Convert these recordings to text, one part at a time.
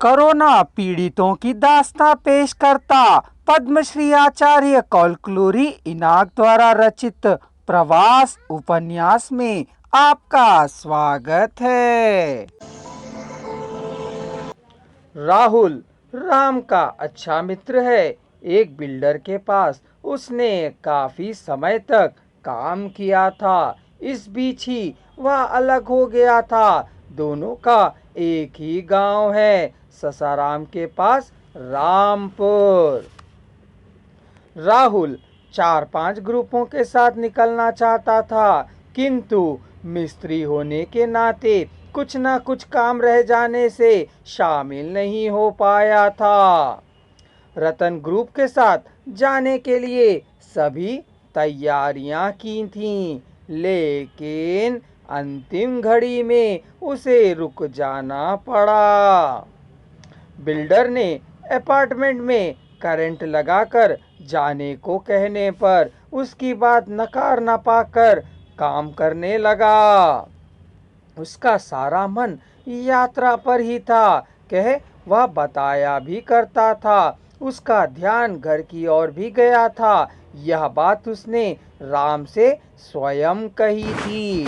Corona पीड़ितों की दास्तां पेश करता पद्मश्री आचार्य कौलक्लूरी इनाक द्वारा रचित प्रवास उपन्यास में आपका स्वागत है। राहुल राम का अच्छा मित्र है। एक बिल्डर के पास उसने काफी समय तक काम किया था। इस बीच ही वह अलग हो गया था। दोनों का एक ही गांव है, ससाराम के पास रामपुर। राहुल 4-5 ग्रुपों के साथ निकलना चाहता था, किंतु मिस्त्री होने के नाते कुछ ना कुछ काम रह जाने से शामिल नहीं हो पाया था। रतन ग्रुप के साथ जाने के लिए सभी तैयारियां की थीं, लेकिन अंतिम घड़ी में उसे रुक जाना पड़ा। बिल्डर ने अपार्टमेंट में करंट लगाकर जाने को कहने पर उसकी बात नकार न पाकर काम करने लगा। उसका सारा मन यात्रा पर ही था। वह बताया भी करता था, उसका ध्यान घर की ओर भी गया था। यह बात उसने राम से स्वयं कही थी।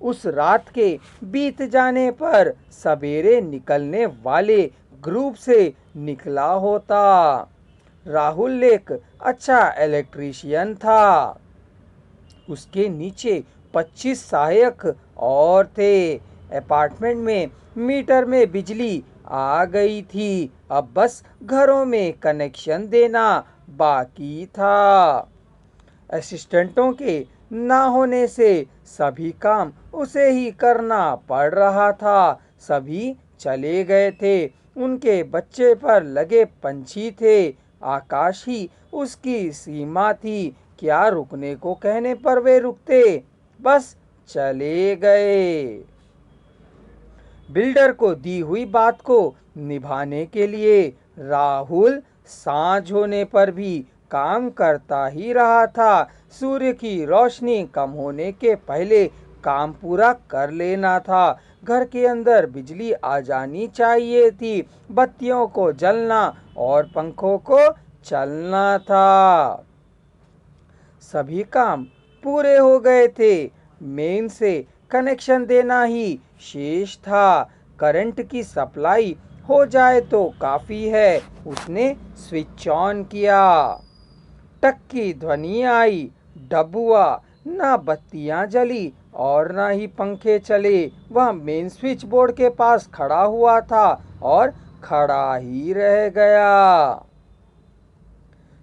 उस रात के बीत जाने पर सवेरे निकलने वाले ग्रुप से निकला होता। राहुल एक अच्छा इलेक्ट्रीशियन था। उसके नीचे 25 सहायक और थे। अपार्टमेंट में मीटर में बिजली आ गई थी, अब बस घरों में कनेक्शन देना बाकी था। असिस्टेंटों के ना होने से सभी काम उसे ही करना पड़ रहा था। सभी चले गए थे। उनके बच्चे पर लगे पंछी थे। आकाश ही उसकी सीमा थी। क्या रुकने को कहने पर वे रुकते, बस चले गए। बिल्डर को दी हुई बात को निभाने के लिए राहुल सांझ होने पर भी काम करता ही रहा था। सूर्य की रोशनी कम होने के पहले काम पूरा कर लेना था। घर के अंदर बिजली आ जानी चाहिए थी। बत्तियों को जलना और पंखों को चलना था। सभी काम पूरे हो गए थे। मेन से कनेक्शन देना ही शेष था। करंट की सप्लाई हो जाए तो काफी है। उसने स्विच ऑन किया। टक की ध्वनि आई। डब हुआ। ना बत्तियां जली और ना ही पंखे चले। वह मेन स्विच बोर्ड के पास खड़ा हुआ था और खड़ा ही रह गया।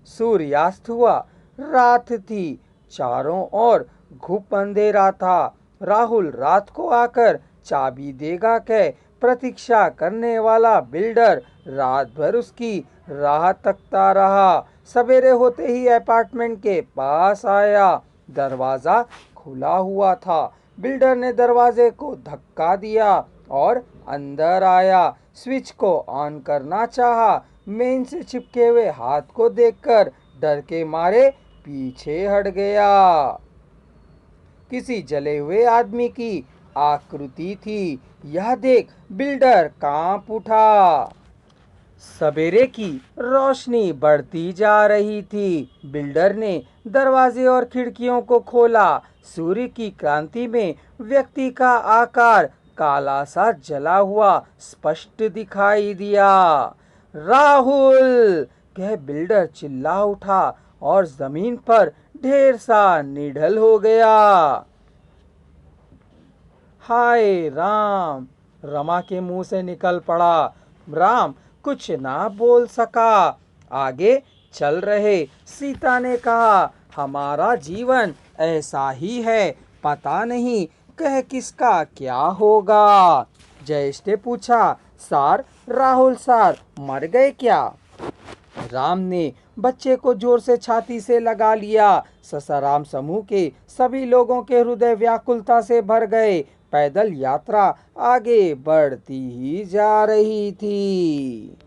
सूर्यास्त हुआ। रात थी। चारों ओर घुप अंधेरा था। राहुल रात को आकर चाबी देगा कह प्रतीक्षा करने वाला बिल्डर रात भर उसकी राह तकता रहा। सवेरे होते ही अपार्टमेंट के पास आया। दरवाजा खुला हुआ था। बिल्डर ने दरवाजे को धक्का दिया और अंदर आया। स्विच को ऑन करना चाहा। मेन से चिपके हुए हाथ को देखकर डर के मारे पीछे हट गया। किसी जले हुए आदमी की आकृति थी। यह देख बिल्डर कांप उठा। सवेरे की रोशनी बढ़ती जा रही थी। बिल्डर ने दरवाजे और खिड़कियों को खोला। सूर्य की क्रांति में व्यक्ति का आकार काला सा जला हुआ स्पष्ट दिखाई दिया। राहुल कह बिल्डर चिल्ला उठा और जमीन पर ढेर सा निढल हो गया। हाय राम, रमा के मुंह से निकल पड़ा। राम कुछ ना बोल सका। आगे चल रहे। सीता ने कहा, हमारा जीवन ऐसा ही है, पता नहीं कह किसका क्या होगा। जयेश ने पूछा, सार राहुल सार मर गए क्या? राम ने बच्चे को जोर से छाती से लगा लिया। ससाराम समूह के सभी लोगों के हृदय व्याकुलता से भर गए। पैदल यात्रा आगे बढ़ती ही जा रही थी।